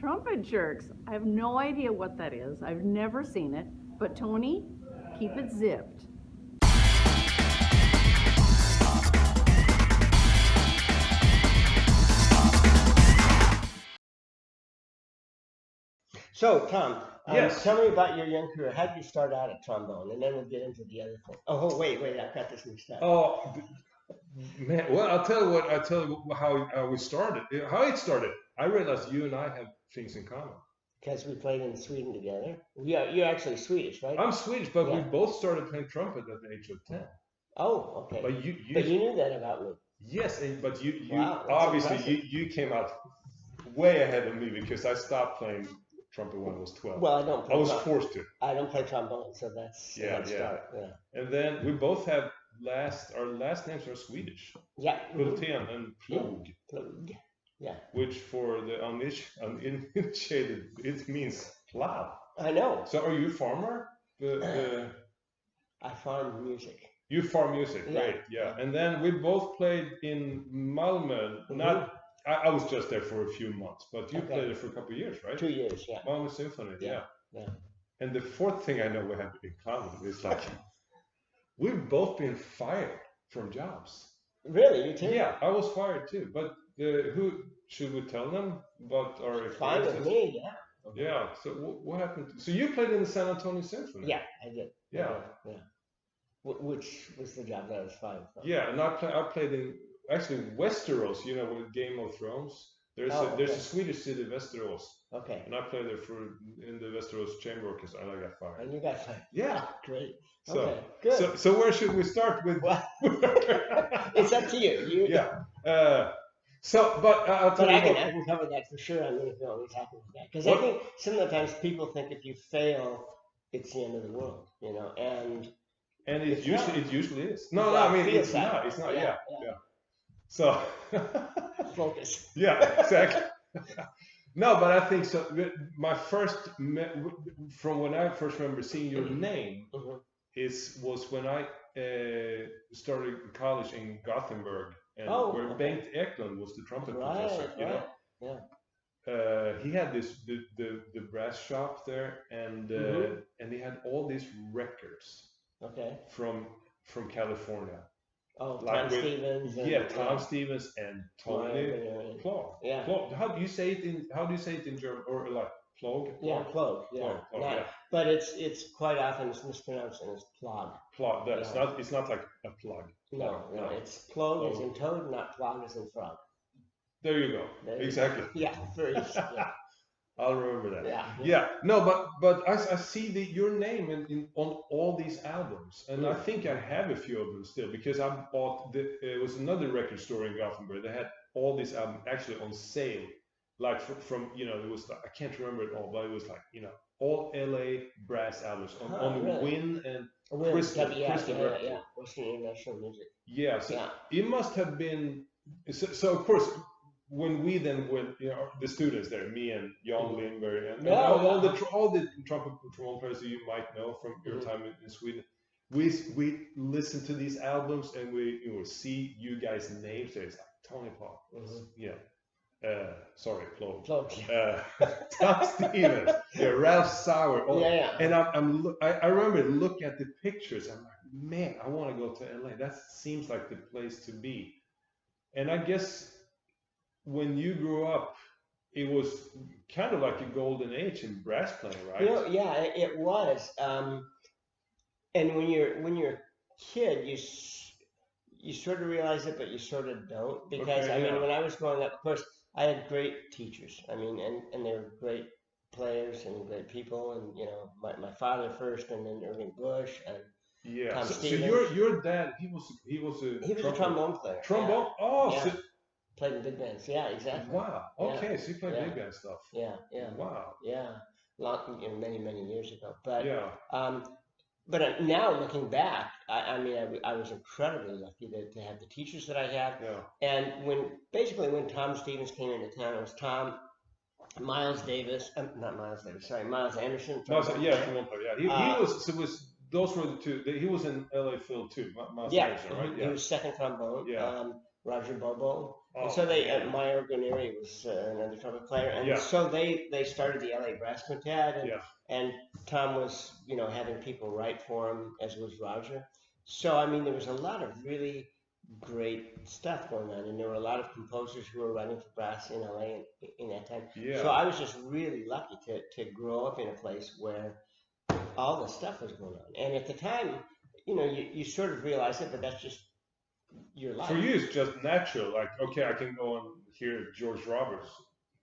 Trumpet jerks. I have no idea what that is. I've never seen it. But Tony, keep it zipped. So, Tom, Yes. tell me about your young career. How did you start out at trombone? And then we'll get into the other thing. Oh, wait, I've got this mixed up. Oh, man. Well, I'll tell you how we started. How it started. I realized you and I have things in common. Because we played in Sweden together. You're actually Swedish, right? I'm Swedish, but we Yeah. both started playing trumpet at the age of 10. Oh, okay. But you knew that about me. yes, but you Wow, that's obviously impressive. you came out way ahead of me because I stopped playing trumpet when I was 12. Well, I don't play I was forced to. I don't play trombone, so that's a head start. Yeah. And then we both have our last names are Swedish. Yeah. Hultén and Plog. Plog. Yeah. Which for the uninitiated, it means plow. I know. So are you a farmer? I farm music. You farm music, Yeah. great, yeah. And then we both played in Malmö. I was just there for a few months, but you played it for a couple of years, right? 2 years, yeah. Malmö Symphony, yeah. Yeah. And the fourth thing I know we have in common is like we've both been fired from jobs. Really, you too? Yeah, I was fired too. But who should we tell them about our experiences? Fine with me, yeah. Yeah. So what happened? So you played in the San Antonio Symphony. Yeah, I did. Yeah. Which was the job that I was fired from. Yeah, and I played in actually Westeros. You know, with Game of Thrones. There's a Swedish city, Westeros. Okay. And I played there in the Westeros chamber orchestra, and I got fired. And you got fired. Yeah. Great. So, okay. Good. So where should we start with? Well, it's up to you. Yeah. I'll tell you I can cover that for sure. I'm going to feel always happy with that because I think sometimes people think if you fail, it's the end of the world, you know, and it usually is. No, well, I mean it's that. not. It's not. Yeah. So focus. Yeah, exactly. No, but I think so. My from when I first remember seeing your name was when I started college in Gothenburg, and where Bengt Eklund was the trumpet professor. You know, he had the brass shop there, and he had all these records. Okay. From California. Oh, Tom Stevens. Tom Stevens and Tony Plog. Yeah. Plog. How do you say it in German, or like Plog? Yeah, Plog. Yeah. Plog, but it's quite often it's mispronounced and it's Plog. Plog. It's not like a plug. No. It's Plog as in toad, not Plog as in frog. There you go. Exactly. Yeah. Very. Yeah. I'll remember that. Yeah. No, but I see your name on all these albums, and I think I have a few of them still because I bought it was another record store in Gothenburg. They had all these albums actually on sale, like from it was like, I can't remember it all, but it was like all LA brass albums on really? Win and Crystal. Yeah. Western International Music. Yeah. So it must have been. So of course. When we then went, the students there, me and Jan Lindberg, and all the trumpet trombone players that you might know from your time in Sweden, we listened to these albums and we see you guys' names. So it's like Tony Plog, Plog, Tom Stevens, Ralph Sauer, and I remember looking at the pictures. I'm like, man, I want to go to LA. That seems like the place to be, and I guess. When you grew up, it was kind of like a golden age in brass playing, right? It was. And when you're a kid, you sort of realize it, but you sort of don't. Because when I was growing up, of course, I had great teachers. I mean, and they were great players and great people. And my father first, and then Irving Bush and Tom Stevens. So your dad, he was a trombone player. Trombone. Yeah. Oh. Yeah. Played in big bands, yeah, exactly. Wow. Okay, so you played big band stuff. Yeah. Wow. Yeah, many years ago. But but now looking back, I was incredibly lucky to have the teachers that I had. Yeah. And when Tom Stevens came into town, it was Miles Anderson. Those were the two. He was in LA Phil too. Miles Anderson, right? He was second trombone. Yeah. Roger Bobo. And so Meyer Guarneri was another trumpet player, and so they started the LA Brass Quintet, and Tom was, you know, having people write for him, as was Roger. So I mean, there was a lot of really great stuff going on, and there were a lot of composers who were writing for brass in LA in that time. So I was just really lucky to grow up in a place where all this stuff was going on. And at the time, you know, you sort of realize it, but that's just your life. For you, it's just natural. Like, okay, I can go and hear George Roberts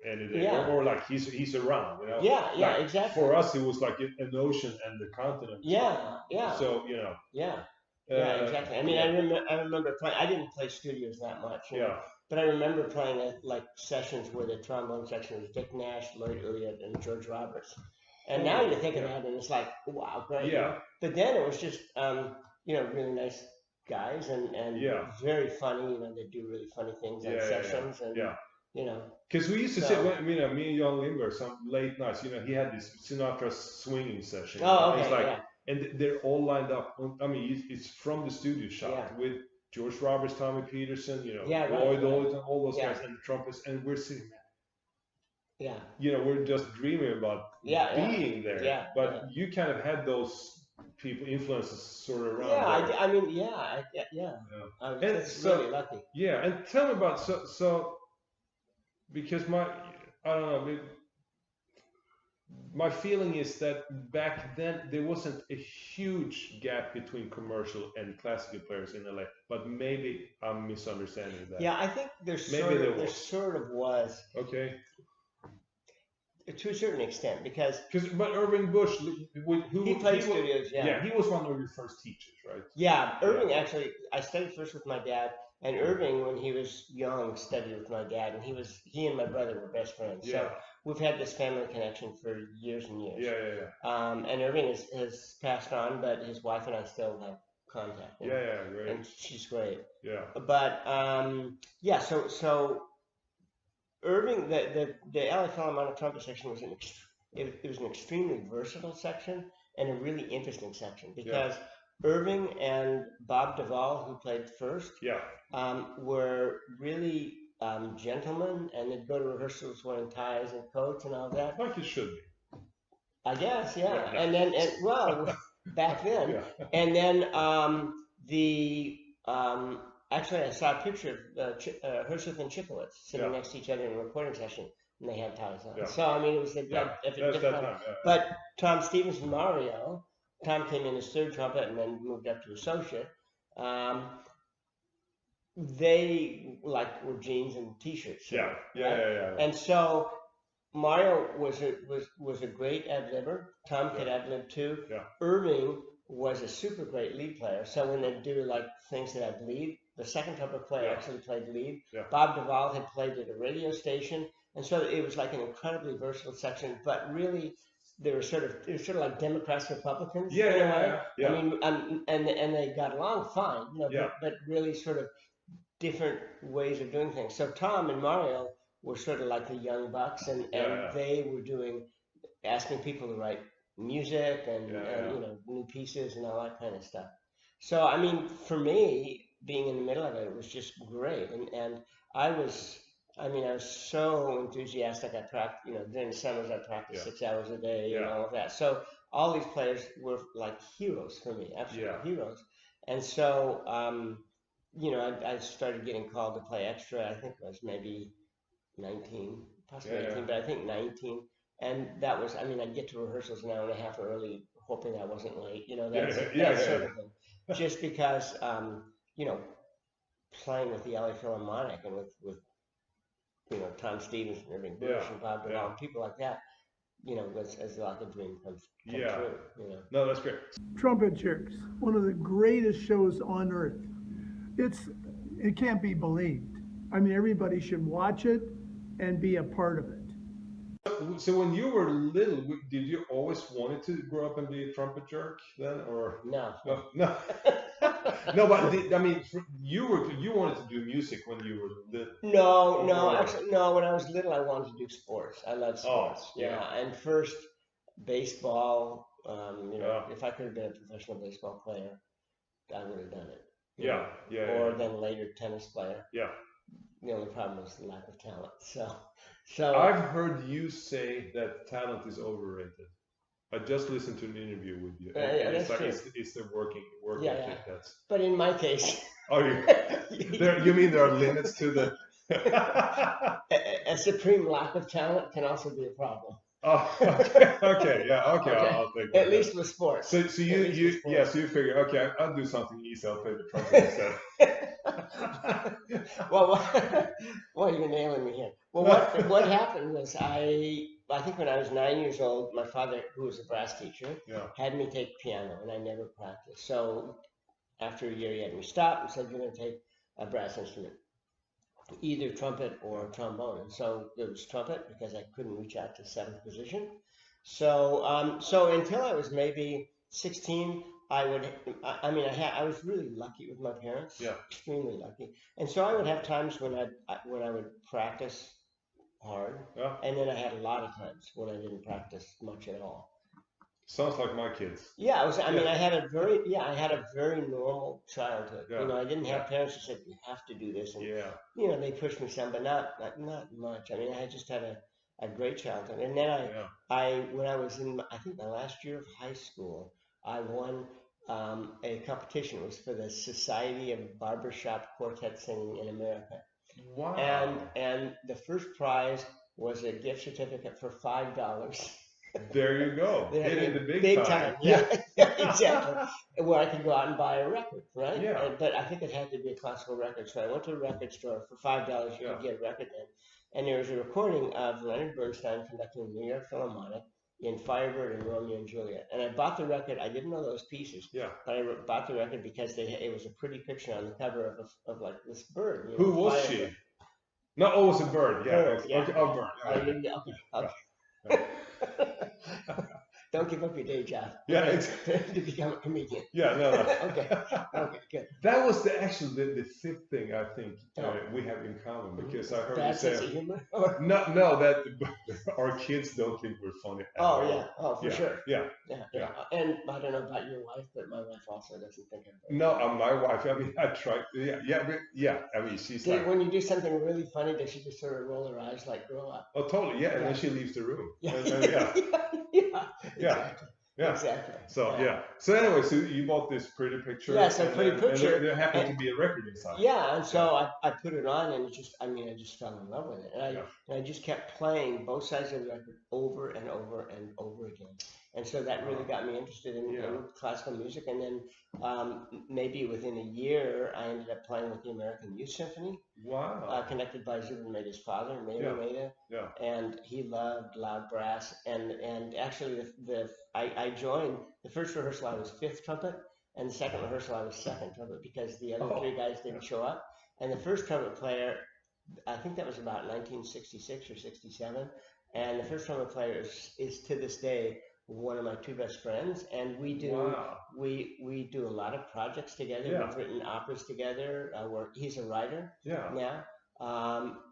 any day, or like he's around, you know. Yeah, like, exactly. For us, it was like an ocean and the continent. Yeah. So you know. Yeah, exactly. I mean, I remember playing. I didn't play studios that much. You know, but I remember playing at like sessions where the trombone section was Dick Nash, Lloyd Elliott, and George Roberts. And now you think of that, and it's like, wow, great. Yeah. But then it was just, you know, really nice guys and very funny. You know, they do really funny things on sessions, and you know. Because we used to sit, me and Jan Lindberg, some late nights. You know, he had this Sinatra swinging session. Oh, okay. It's like, and they're all lined up. I mean, it's from the studio shot with George Roberts, Tommy Peterson, you know, Lloyd Elliott, and all those guys, and the trumpets, and we're sitting there. Yeah. You know, we're just dreaming about being there. Yeah. But you kind of had those people influences sort of around. Yeah, I mean, I was really lucky. Yeah, and tell me about so because I don't know, my feeling is that back then there wasn't a huge gap between commercial and classical players in LA, but maybe I'm misunderstanding that. Yeah, I think there sort of was. Okay. To a certain extent, but Irving Bush, he played studios, he was one of your first teachers, right? Yeah, Irving actually. I studied first with my dad, and Irving, when he was young, studied with my dad, and he and my brother were best friends. Yeah. So we've had this family connection for years and years. Yeah. And Irving has passed on, but his wife and I still have contact. Great. And she's great. Yeah. But so. Irving, the LA Philharmonic trumpet section was an extremely versatile section and a really interesting section because Irving and Bob Duvall, who played first, were really gentlemen, and they'd go to rehearsals wearing ties and coats and all that. Like it should be. I guess, And then, back then, and then actually, I saw a picture of Herseth and Chipowitz sitting next to each other in a recording session, and they had ties on. So, I mean, it was a different time. But Tom Stevens and Mario, Tom came in as third trumpet and then moved up to associate. They were jeans and t-shirts. Yeah. And so Mario was a great ad-libber. Tom could ad-lib too. Yeah. Irving was a super great lead player. So when they do like things that had lead, the second trumpet player actually played lead. Yeah. Bob Duvall had played at a radio station, and so it was like an incredibly versatile section. But really, they were sort of like Democrats, Republicans. In a way. I mean, and they got along fine, you know, but really sort of different ways of doing things. So Tom and Mario were sort of like the young bucks, and they were asking people to write music and you know, new pieces and all that kind of stuff. So I mean, for me, being in the middle of it, it was just great, and I was so enthusiastic. I practiced, you know, during the summers I practiced 6 hours a day and all of that. So all these players were like heroes for me, absolute heroes. And so you know, I started getting called to play extra. I think it was maybe 19, possibly 18, but I think 19. And that was, I mean, I'd get to rehearsals an hour and a half early, hoping I wasn't late, you know, that sort of thing. Just because, you know, playing with the LA Philharmonic and with you know, Tom Stevens and Irving Bush and Bob Duvall, people like that, you know, was like a dream come true, you know. No, that's great. Trumpet Jerks, one of the greatest shows on earth. It can't be believed. I mean, everybody should watch it and be a part of it. So when you were little, did you always wanted to grow up and be a trumpet jerk then, or no? No, but I mean, you wanted to do music when you were little. No, actually, no. When I was little, I wanted to do sports. I loved sports. And first baseball. You know, if I could have been a professional baseball player, I would have done it. Or then later tennis player. The only problem was the lack of talent. So I've heard you say that talent is overrated. I just listened to an interview with you, and it's like it's the work ethic that's. But in my case, Oh, you mean there are limits to the? a supreme lack of talent can also be a problem. Oh, okay, yeah, okay. I'll take that. At least with sports. So you figure, okay, I'll do something easy. I'll play the trumpet instead. Well, you're nailing me here. Well, what happened was I think when I was 9 years old, my father, who was a brass teacher, had me take piano, and I never practiced. So after a year, he had me stop and said, "You're going to take a brass instrument, either trumpet or trombone." And so it was trumpet because I couldn't reach out to seventh position. So until I was maybe 16, I was really lucky with my parents. Yeah. Extremely lucky. And so I would have times when I would practice hard, and then I had a lot of times when I didn't practice much at all. Sounds like my kids. Yeah, I had a very normal childhood. Yeah. You know, I didn't have parents who said you have to do this, and you know, they pushed me some, but not much. I mean, I just had a great childhood, and then when I was in, I think, my last year of high school, I won a competition. It was for the Society of Barbershop Quartet Singing in America. Wow. And the first prize was a gift certificate for $5. There you go. In the big time. Yeah, exactly. Where I could go out and buy a record, right? Yeah. But I think it had to be a classical record. So I went to a record store for $5. You could get a record then. And there was a recording of Leonard Bernstein conducting the New York Philharmonic in Firebird and Romeo and Juliet. And I bought the record. I didn't know those pieces. Yeah. But I bought the record because it was a pretty picture on the cover of like this bird. Who was she? No, it was a bird. Yeah. Bird, yeah. Okay, bird. Okay. Don't give up your day job. Yeah, to become a comedian. Yeah, no. Okay, good. That was actually the fifth thing I think we have in common, because I heard you say. Sense of humor? No, that our kids don't think we're funny. For sure. Yeah. And I don't know about your wife, but my wife also doesn't think I'm funny. No, my wife. I mean, I tried. Yeah. I mean, she's like. When you do something really funny, does she just sort of roll her eyes like grow up? Oh, totally. Yeah, and then she leaves the room. Exactly. So So anyway, so you bought this pretty picture. Yeah, so pretty picture. And there happened to be a record inside. Yeah, and so I put it on, and I just fell in love with it, and I just kept playing both sides of the record over and over and over again, and so that really got me interested in classical music. And then maybe within a year, I ended up playing with the American Youth Symphony. Wow. Conducted by Zubin Mehta's father, Mehta. Yeah. And he loved loud brass, and actually I joined the first rehearsal. I was fifth trumpet, and the second rehearsal I was second trumpet because the other three guys didn't show up. And the first trumpet player, I think that was about 1966 or 67, and the first trumpet player is to this day one of my two best friends, and we do we do a lot of projects together. We've written operas together. He's a writer now.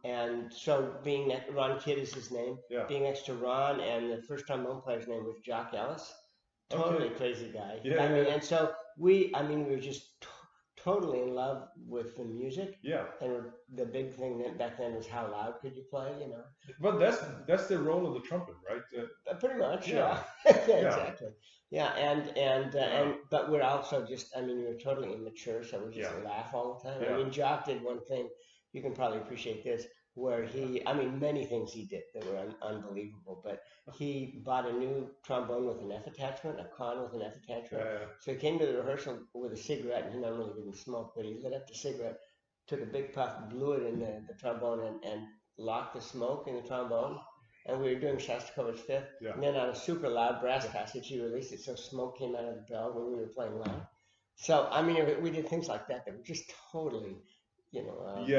And so Ron Kidd is his name. Being next to Ron, and the first trombone player's name was Jock Ellis. Totally crazy guy. And so we were just totally in love with the music. Yeah. And the big thing back then was how loud could you play, you know. But that's the role of the trumpet, right? Pretty much. Yeah. Exactly. Yeah, and but we're also just, we were totally immature, so we just laugh all the time. Yeah. Jock did one thing, you can probably appreciate this, where many things he did that were unbelievable, but he bought a new trombone with an F attachment, a con with an F attachment. So he came to the rehearsal with a cigarette, and he normally didn't smoke, but he lit up the cigarette, took a big puff, blew it in the trombone, and locked the smoke in the trombone. And we were doing Shostakovich's Fifth, and then on a super loud brass passage, he released it so smoke came out of the bell when we were playing loud. So, we did things like that were just totally, that's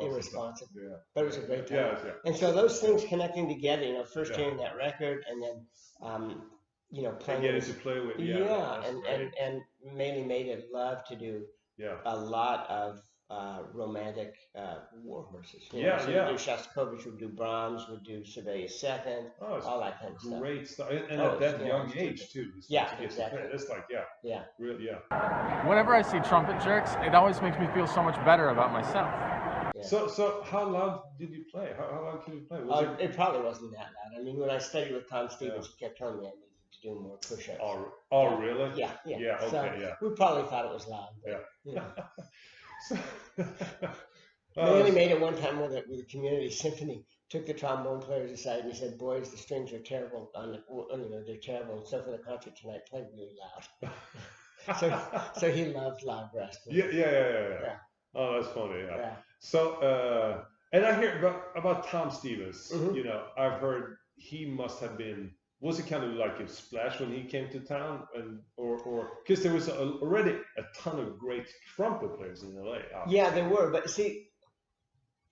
irresponsible. Awesome. Yeah. But it was a great time. Yeah. And so those things connecting together, first hearing that record, and then, playing. Getting to play with. And mainly made it love to do a lot of romantic war horses. So we'd do Shostakovich, we'd do Brahms, we'd do Sibelius II, all that kind of stuff. Great stuff. And at that young age, too. Exactly. It's like, Whenever I see trumpet jerks, it always makes me feel so much better about myself. So how loud did you play? How loud could you play? It probably wasn't that loud. I mean, when I studied with Tom Stevens, he kept telling me I needed to do more push-ups. Oh, really? Yeah. Okay, So yeah. we probably thought it was loud. But, Yeah. They only made it one time with a community symphony. Took the trombone players aside and he said, "Boys, the strings are terrible. They're terrible. So for the concert tonight, play really loud." so he loved loud brass. Yeah. Oh, that's funny. Yeah. So, and I hear about Tom Stevens. Mm-hmm. I've heard he must have been. Was it kind of like a splash when he came to town, or because there was already a ton of great trumpet players in LA? Obviously. Yeah, there were, but see.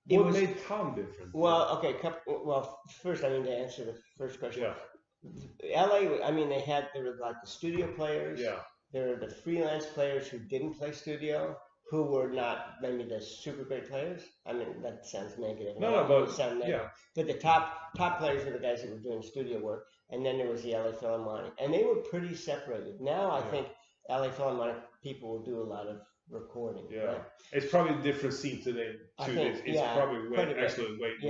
What made Tom different? Well, okay. First, I mean, to answer the first question. LA, I mean, there were like the studio players. Yeah. There were the freelance players who didn't play studio, who were not maybe the super great players. I mean, that sounds negative. But sound negative. But the top players were the guys that were doing studio work, and then there was the LA Philharmonic, and they were pretty separated. Now I think LA Philharmonic people will do a lot of recording. Yeah, right? It's probably a different scene today too. It's probably way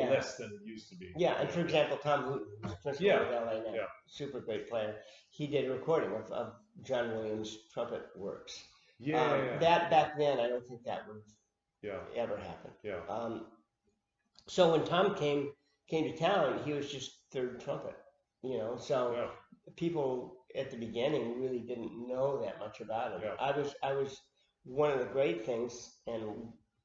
less than it used to be. Yeah, and for example, Tom Hooten, who's the principal of LA now, super great player, he did a recording of John Williams' trumpet works. That back then, I don't think that would ever happen. Yeah. So when Tom came to town, he was just third trumpet. So people at the beginning really didn't know that much about him. I was one of the great things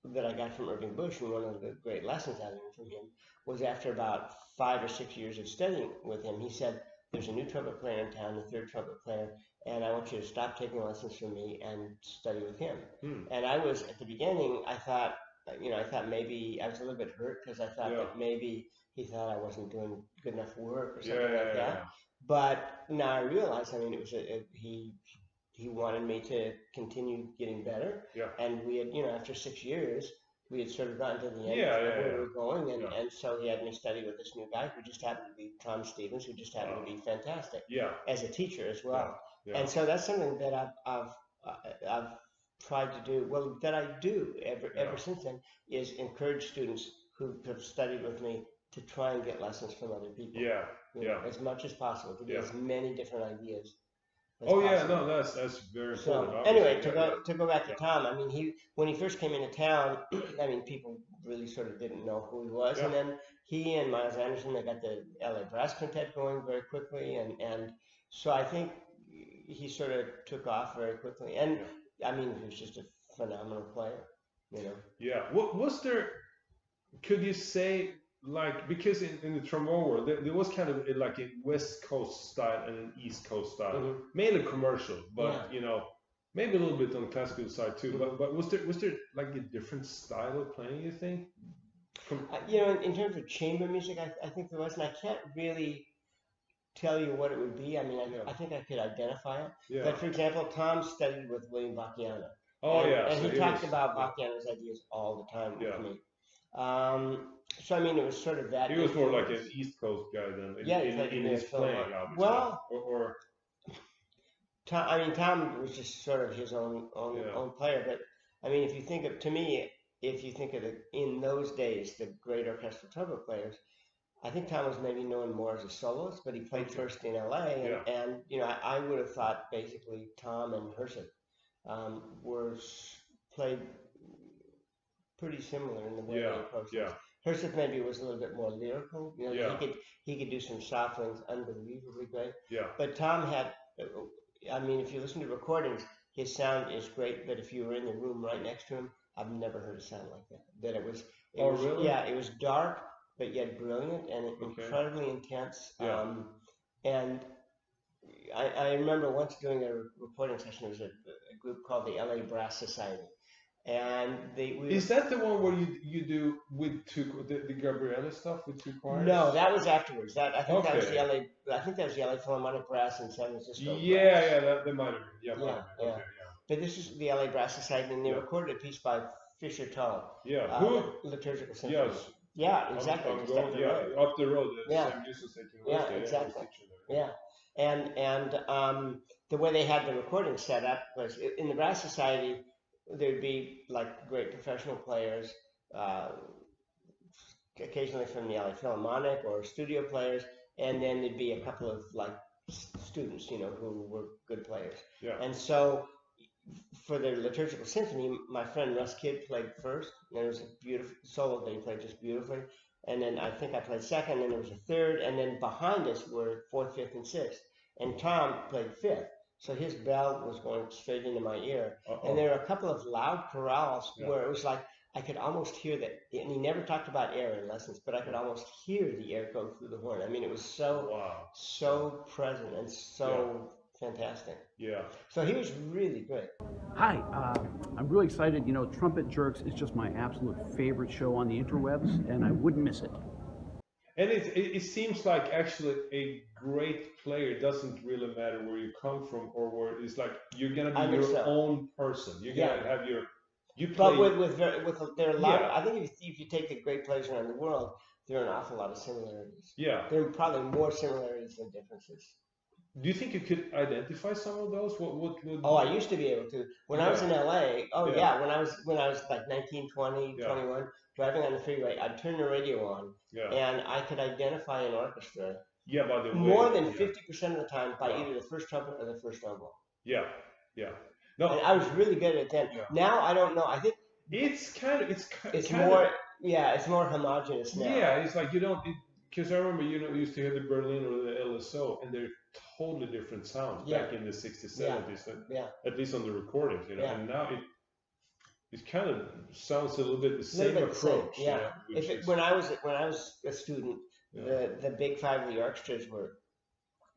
that I got from Irving Bush, and one of the great lessons I learned from him was after about 5 or 6 years of studying with him, he said, "There's a new trumpet player in town, the third trumpet player, and I want you to stop taking lessons from me and study with him." And I was, at the beginning, I thought maybe I was a little bit hurt because I thought that maybe he thought I wasn't doing good enough work or something like that. But now I realize, I mean, it was he wanted me to continue getting better. And we had, after 6 years, we had sort of gotten to the end of where we were going. And so he had me study with this new guy who just happened to be Tom Stevens, who just happened to be fantastic as a teacher as well. And so that's something that I've tried to do, that I do ever since then, is encourage students who have studied with me to try and get lessons from other people. As much as possible, to get as many different ideas. That's very important. So anyway, to go back to Tom, I mean, when he first came into town, I mean, people really sort of didn't know who he was, and then he and Miles Anderson, they got the LA Brass Quintet going very quickly, and so I think he sort of took off very quickly, and I mean, he was just a phenomenal player, Yeah. What was there? Could you say? Like, because in the trombone world, there was kind of like a West Coast style and an East Coast style, mainly commercial, but maybe a little bit on the classical side too. But was there like a different style of playing, you think? In terms of chamber music, I think there was, and I can't really tell you what it would be. I mean, I think I could identify it. But for example, Tom studied with William Bacchiano. And he talked about Bacchiano's ideas all the time with me. So I mean, it was sort of that. He was more like an East Coast guy than in his playing, obviously. Well, Tom was just sort of his own player. But I mean, if you think of in those days the great orchestral trumpet players, I think Tom was maybe known more as a soloist, but he played first in LA, and I would have thought basically Tom and Herseth were played pretty similar in the way they approached it. Herseth maybe was a little bit more lyrical. He could do some softenings unbelievably great. But Tom had, I mean, if you listen to recordings, his sound is great. But if you were in the room right next to him, I've never heard a sound like that. That it was really? Yeah, it was dark but yet brilliant and incredibly intense. And I remember once doing a recording session. There was a group called the LA Brass Society. And is that the one where you do with the Gabriele stuff with two choirs? No, that was afterwards. I think that was the LA Philharmonic Brass in San Francisco. That might have been. But this is the LA Brass Society, and they recorded a piece by Fisher Tull. Liturgical Symphony. Yeah, exactly. Up the road. Sam Houston's University. Exactly. And the way they had the recording set up was in the Brass Society. There'd be like great professional players, occasionally from the LA Philharmonic or studio players, and then there'd be a couple of like students, who were good players. Yeah. And so for the liturgical symphony, my friend Russ Kidd played first, and there was a beautiful solo that he played just beautifully. And then I think I played second, and there was a third, and then behind us were fourth, fifth, and sixth. And Tom played fifth, so his bell was going straight into my ear. And there were a couple of loud chorales where it was like I could almost hear that. And he never talked about air in lessons, but I could almost hear the air go through the horn. I mean, it was so present and so fantastic. Yeah. So he was really great. Hi, I'm really excited. Trumpet Jerks is just my absolute favorite show on the interwebs, and I wouldn't miss it. And it seems like actually a great player doesn't really matter where you come from or where it's like you're gonna be your own person. You're gonna have you play. But with there are a lot. I think if you take the great players around the world, there are an awful lot of similarities. Yeah. There are probably more similarities than differences. Do you think you could identify some of those? What would? Oh, I used to be able to. When I was in LA, when I was like 19, 20, 21, driving on the freeway, I'd turn the radio on, and I could identify an orchestra. Yeah, by the way. More than 50% of the time by either the first trumpet or the first trombone. Yeah, yeah. No, and I was really good at it then. Yeah. Now I don't know. I think it's more homogenous now. Yeah, it's like you don't. Because I remember, we used to hear the Berlin or the LSO, and they're totally different sounds back in the 60s, 70s, at least on the recordings, and now it kind of sounds a little bit the same approach. When I was a student, the big five of the orchestras were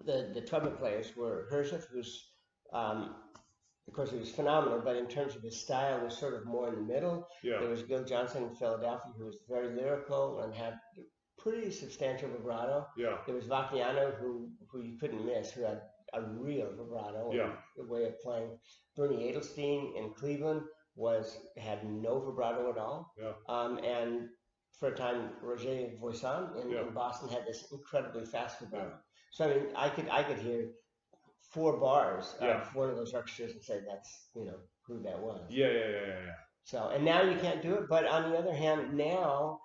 the trumpet players were Herseth, who's of course he was phenomenal, but in terms of his style was sort of more in the middle. There was Gil Johnson in Philadelphia, who was very lyrical and had pretty substantial vibrato. There was Vacchiano, who you couldn't miss, who had a real vibrato and a way of playing. Bernie Edelstein in Cleveland had no vibrato at all. And for a time, Roger Voisin in Boston had this incredibly fast vibrato. So I mean, I could hear 4 bars of one of those orchestras and say that's who that was. Yeah. So and now you can't do it, but on the other hand, now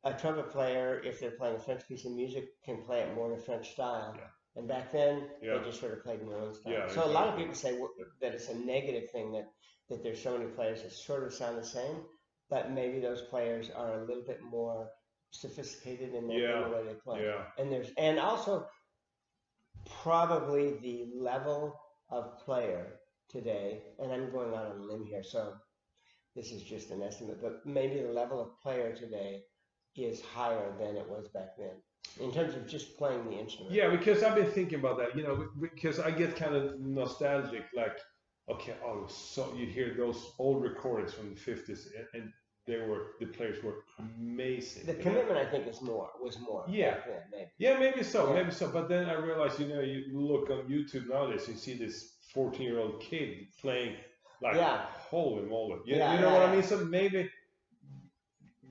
a trumpet player, if they're playing a French piece of music, can play it more in a French style. And back then, they just sort of played in their own style. So a lot of people say that it's a negative thing that there's so many players that sort of sound the same, but maybe those players are a little bit more sophisticated in the way they play. And also probably the level of player today, and I'm going out on a limb here, so this is just an estimate, but maybe the level of player today is higher than it was back then in terms of just playing the instrument. Yeah, because I've been thinking about that, because I get kind of nostalgic, like, so you hear those old recordings from the 50s, and the players were amazing. The commitment, I think, was more. Back then, maybe. Yeah, maybe so. But then I realized, you look on YouTube nowadays, you see this 14-year-old kid playing like, holy moly. You know what I mean? So maybe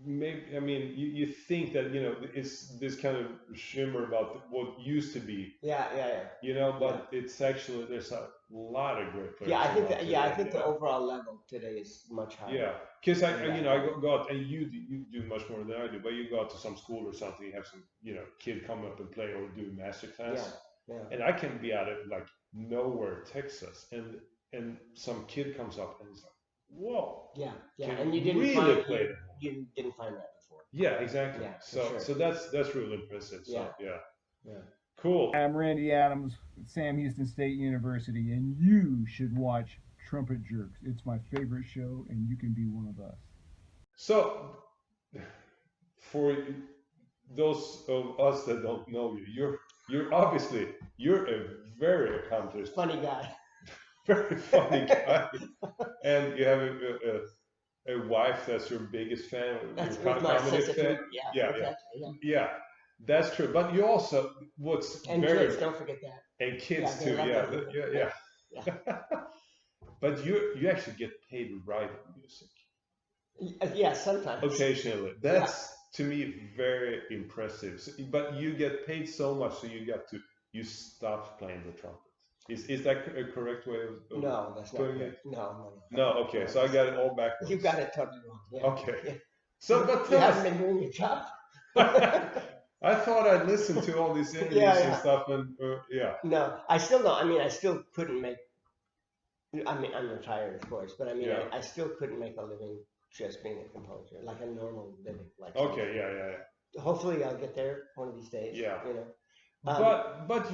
I mean, you think that it's this kind of shimmer about what used to be. But it's actually there's a lot of great players. I think the overall level today is much higher. Yeah, because I got and you do much more than I do, but you go out to some school or something, you have some kid come up and play or do master class. And I can be out of like nowhere, Texas, and some kid comes up and it's like, whoa. And you didn't really play. You didn't find that before. Yeah, exactly. So that's really impressive. So cool. I'm Randy Adams at Sam Houston State University, and you should watch Trumpet Jerks. It's my favorite show, and you can be one of us. So, for those of us that don't know you, you're obviously a very accomplished, funny guy, very funny guy, and you have a wife that's your biggest fan. That's your comedy fan. Yeah. That's true. But you also kids, don't forget that. And kids too. But you actually get paid writing music. Yeah, sometimes. Occasionally. That's to me very impressive. But you get paid so much, so you stop playing the trumpet. Is that a correct way of No, that's not correct. No. No, okay. So I got it all backwards. You got it totally wrong. Okay. So, but You tell haven't us. been doing your job. I thought I'd listen to all these interviews Yeah. and stuff, and yeah. No, I still don't. I mean, I still couldn't make. I mean, I'm retired, of course, but I mean, Yeah. I still couldn't make a living just being a composer, like a normal living. Like Okay, yeah. hopefully, I'll get there one of these days. Yeah. You know. But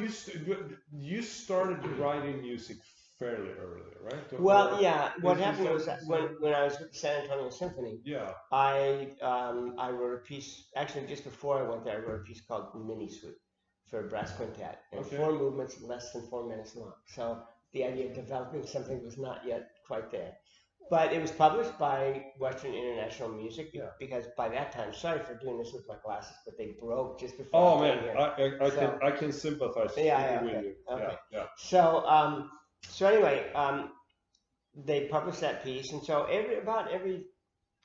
you started writing music fairly early, right? Well, Or yeah. What is happened that was that when I was with the San Antonio Symphony, yeah. I wrote a piece. Actually, just before I went there, I wrote a piece called Mini Suite for a brass quintet, and Okay. 4 movements, less than 4 minutes long. So the idea of developing something was not yet quite there. But it was published by Western International Music because by that time, sorry for doing this with my glasses, but they broke just before. Oh I man, came here. I can sympathize with you. Okay. Yeah. So anyway, they published that piece, and so about every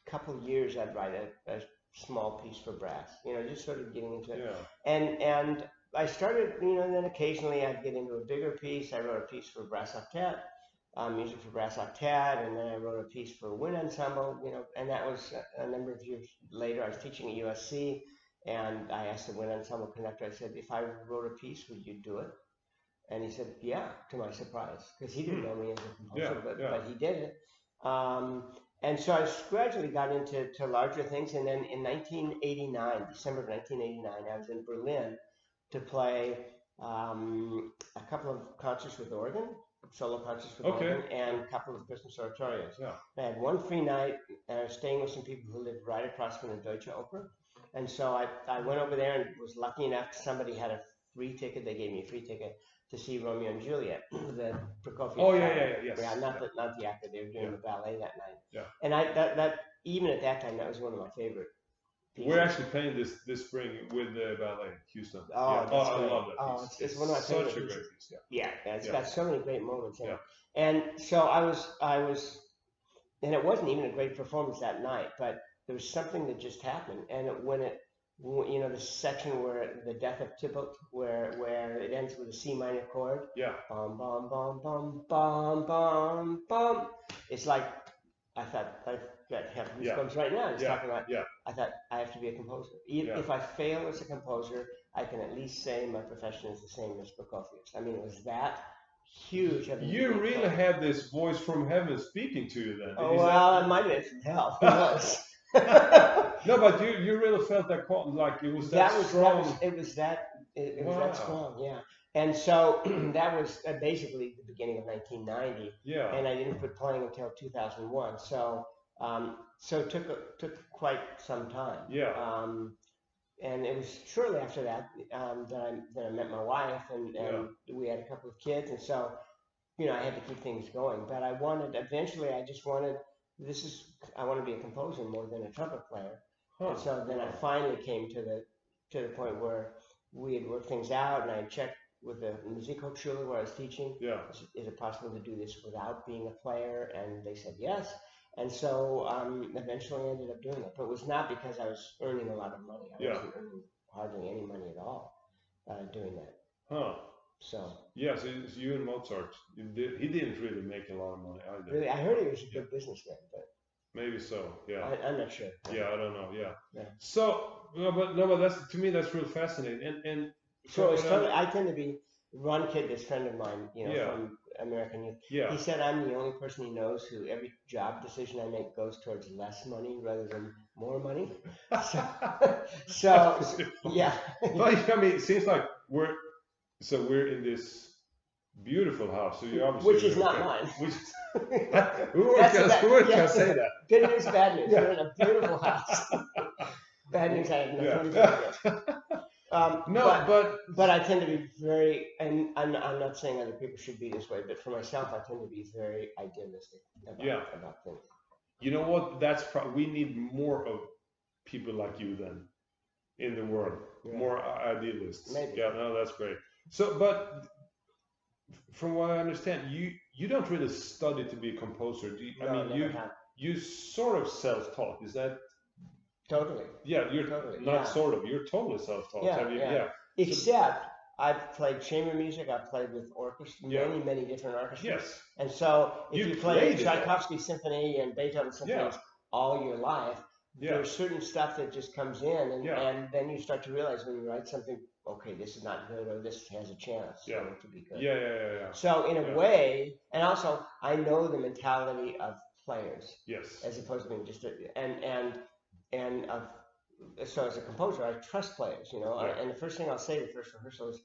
couple of years I'd write a small piece for brass, just sort of getting into it. Yeah. And I started, and then occasionally I'd get into a bigger piece. I wrote a piece for brass octet, music for brass octet, and then I wrote a piece for wind ensemble, and that was a number of years later. I was teaching at USC, and I asked the wind ensemble conductor, I said, if I wrote a piece, would you do it? And he said, yeah, to my surprise, because he didn't know me as a composer, but he did it. And so I gradually got into larger things. And then in 1989, December of 1989, I was in Berlin to play a couple of concerts with organ, solo concerts with organ, and a couple of Christmas oratorios. Yeah. I had one free night, and I was staying with some people who lived right across from the Deutsche Oper. And so I went over there and was lucky enough, somebody had a free ticket. They gave me a free ticket to see Romeo and Juliet, the Prokofiev. Oh yes. Yeah, not the actor. They were doing the ballet that night. Yeah. And that even at that time, that was one of my favorite pieces. We're actually playing this spring with the ballet Houston. Oh, yeah. that's I great. love that piece. It's one of my favorite such a pieces. great piece. Yeah, it's got so many great moments in it. Yeah. And so I was, and it wasn't even a great performance that night, but there was something that just happened, and the section where the death of Tybalt, where it ends with a C minor chord. Yeah. Bum bum bum bum bum bum bum. It's like I thought I have goosebumps right now. Talking about. Yeah. I thought I have to be a composer. If I fail as a composer, I can at least say my profession is the same as Prokofiev's. I mean, it was that huge. You really had this voice from heaven speaking to you then. Oh well, it might have been from hell. Who knows? No, but you really felt that like it was that strong. It was that strong, yeah. And so that was basically the beginning of 1990. Yeah. And I didn't quit playing until 2001. So it took quite some time. Yeah. And it was shortly after that that I met my wife, and we had a couple of kids, and so I had to keep things going. But I wanted I want to be a composer more than a trumpet player. Huh. And so then I finally came to the point where we had worked things out, and I checked with the Musikhochschule where I was teaching. Yeah. Is it possible to do this without being a player? And they said yes. And so eventually I ended up doing it. But it was not because I was earning a lot of money. I wasn't earning hardly any money at all doing that. Huh. So. Yeah, so it's you and Mozart. He didn't really make a lot of money either. Really, I heard he was a good businessman, but. Maybe so. Yeah. I'm not sure. Yeah, I don't know. Yeah. So, but that's, to me, that's real fascinating. And so it's totally, I tend to be Ron Kidd, this friend of mine, from American Youth. Yeah. He said I'm the only person he knows who every job decision I make goes towards less money rather than more money. So yeah. Well, I mean, it seems like we're in this beautiful house. So you obviously which is not mine. Who can say that? Good news, bad news. We're in a beautiful house. Bad news, I have no clue. But I tend to be very, and I'm not saying other people should be this way, but for myself, I tend to be very idealistic about things. You know what? We need more of people like you then in the world, more idealists. Maybe. Yeah, no, that's great. So, but from what I understand, you don't really study to be a composer. You sort of self-taught. Is that? Totally. Yeah, you're totally. Sort of. You're totally self-taught. Yeah. Except I've played chamber music. I've played with orchestra, many different orchestras. Yes. And so if you play Tchaikovsky symphony and Beethoven symphonies all your life, there's certain stuff that just comes in, and, Yeah. and then you start to realize when you write something, okay, this is not good, or this has a chance Yeah. to be good. Yeah. So in a way, and also I know the mentality of players Yes. as opposed to being just so as a composer, I trust players, you know. Yeah. And the first thing I'll say the first rehearsal is,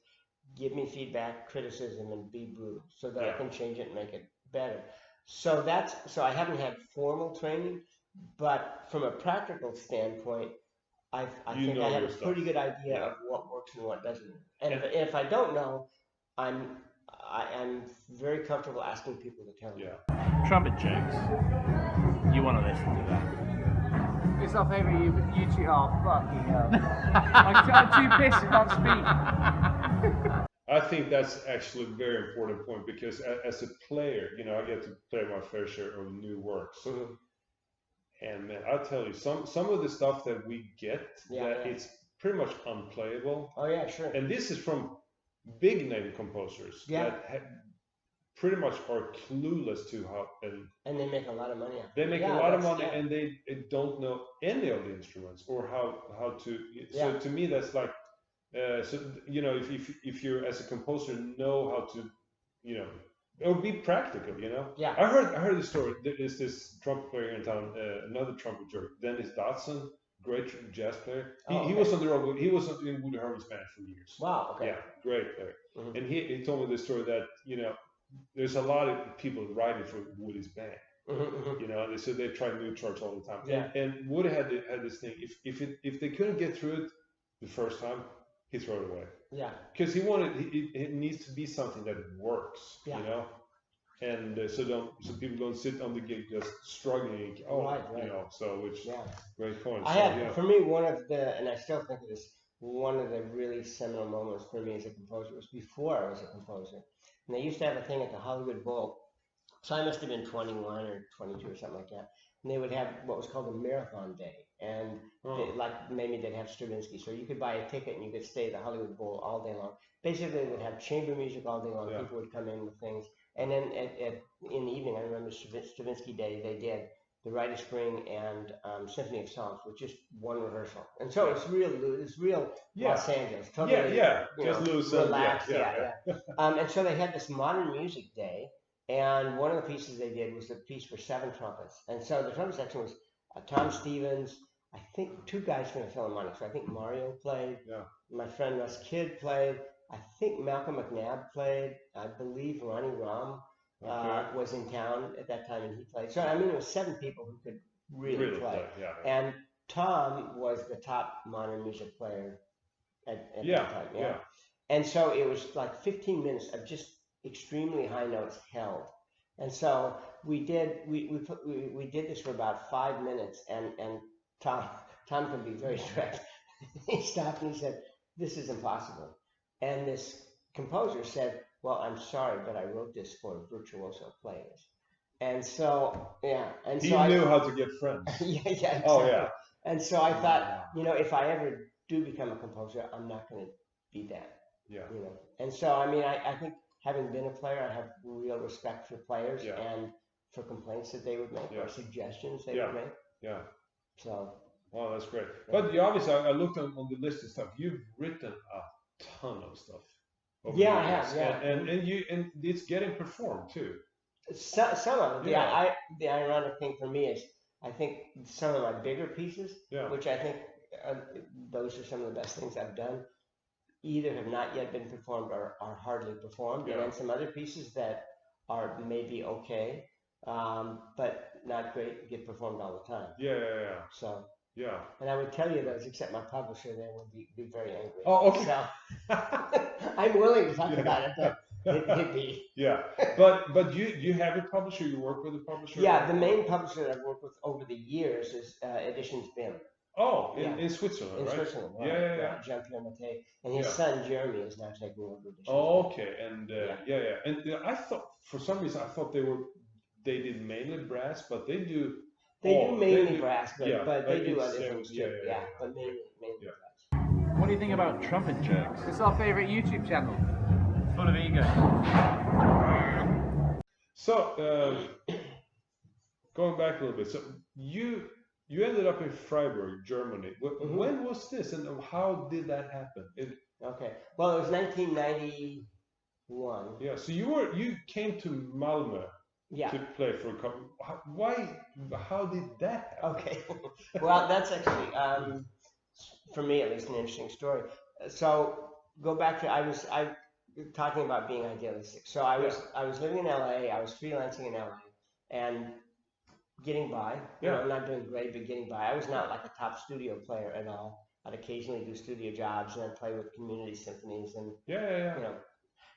give me feedback, criticism, and be brutal, so that I can change it and make it better. So I haven't had formal training, but from a practical standpoint, I think I have a pretty good idea of what works and what doesn't. And if I don't know, I'm very comfortable asking people to tell me. Yeah. Trumpet jokes. You want to listen to that? It's our favourite YouTube. Oh, fucking hell. I'm too pissed, I can't speak. I think that's actually a very important point, because as a player, you know, I get to play my fair share of new works. Mm-hmm. And man, I'll tell you, some of the stuff that we get, it's pretty much unplayable. Oh yeah, sure. And this is from big name composers that pretty much are clueless to how, and they make a lot of money. They make a lot of money, and they don't know any of the instruments or how to. So to me, that's like, so you know, if you as a composer know how to, you know, or be practical, you know. Yeah. I heard the story. There is this trumpet player in town, another trumpet jerk, Dennis Dodson, great jazz player. He was on the road. He was in Woody Herman's band for years. Wow. Okay. Yeah, great player. Mm-hmm. And he told me the story that, you know, there's a lot of people writing for Woody's band. Mm-hmm. You know, so they try new charts all the time. Yeah. And Woody had this thing. If they couldn't get through it the first time, he threw it away. Yeah. Because he wanted it needs to be something that works. Yeah. You know. And so people don't sit on the gig just struggling. Right. You know. So great point. For me, one of the, and I still think of this, one of the really seminal moments for me as a composer was before I was a composer. And they used to have a thing at the Hollywood Bowl. So I must have been 21 or 22 or something like that. And they would have what was called a marathon day. And maybe they'd have Stravinsky. So you could buy a ticket and you could stay at the Hollywood Bowl all day long. Basically, they would have chamber music all day long. Yeah. People would come in with things. And then in the evening, I remember Stravinsky Day, they did The Rite of Spring and Symphony of Songs with just one rehearsal. And so it's real Los Angeles. Totally, just loose, relaxed. And so they had this modern music day. And one of the pieces they did was a piece for 7 trumpets. And so the trumpet section was Tom Stevens, I think 2 guys from the Philharmonic. So I think Mario played. Yeah. My friend Russ Kidd played. I think Malcolm McNabb played. I believe Ronnie Rom was in town at that time, and he played. So I mean, it was 7 people who could really play. Yeah. And Tom was the top modern music player at that time. Yeah. And so it was like 15 minutes of just extremely high notes held. And so we did this for about 5 minutes, and Tom can be very direct. He stopped and he said, "This is impossible." And this composer said, "Well, I'm sorry, but I wrote this for virtuoso players." And so and he so knew how to get friends. Exactly. Oh yeah. And so I thought, you know, if I ever do become a composer, I'm not going to be that. Yeah. You know. And so I mean, I think, having been a player, I have real respect for players and for complaints that they would make or suggestions they would make. Yeah. So. Oh, that's great. But you obviously, I looked on the list of stuff. You've written a ton of stuff. Yeah, I have. Yeah. And it's getting performed too. Some of it. Yeah. The ironic thing for me is, I think some of my bigger pieces, which I think those are some of the best things I've done, either have not yet been performed or are hardly performed, and then some other pieces that are maybe okay, but not great, get performed all the time. Yeah. So. Yeah. And I would tell you those, except my publisher then would be very angry. Oh, okay. So I'm willing to talk about it, but it'd be. Yeah. But you have a publisher. You work with a publisher. Yeah. The main publisher that I've worked with over the years is Editions BIM. Oh, in Switzerland, right? In Switzerland, right? Yeah. Jean-Pierre Matte. And his son, Jeremy, is now taking over Editions. Oh, okay. And And I thought, for some reason, they did mainly brass, but they do. They do mainly brass, but they do other things too. Yeah, but mainly brass. What do you think about Trumpet Jokes? It's our favorite YouTube channel. Full of ego. So, going back a little bit, so you ended up in Freiburg, Germany. Mhm. When was this, and how did that happen? Okay. Well, it was 1991. Yeah, so you came to Malmö Yeah. to play for a couple. Why? How did that happen? Okay. Well, that's actually, for me at least, an interesting story. So go back to I talking about being idealistic. So I was living in LA. I was freelancing in LA and getting by. You know, not doing great, but getting by. I was not like a top studio player at all. I'd occasionally do studio jobs and then play with community symphonies and you know.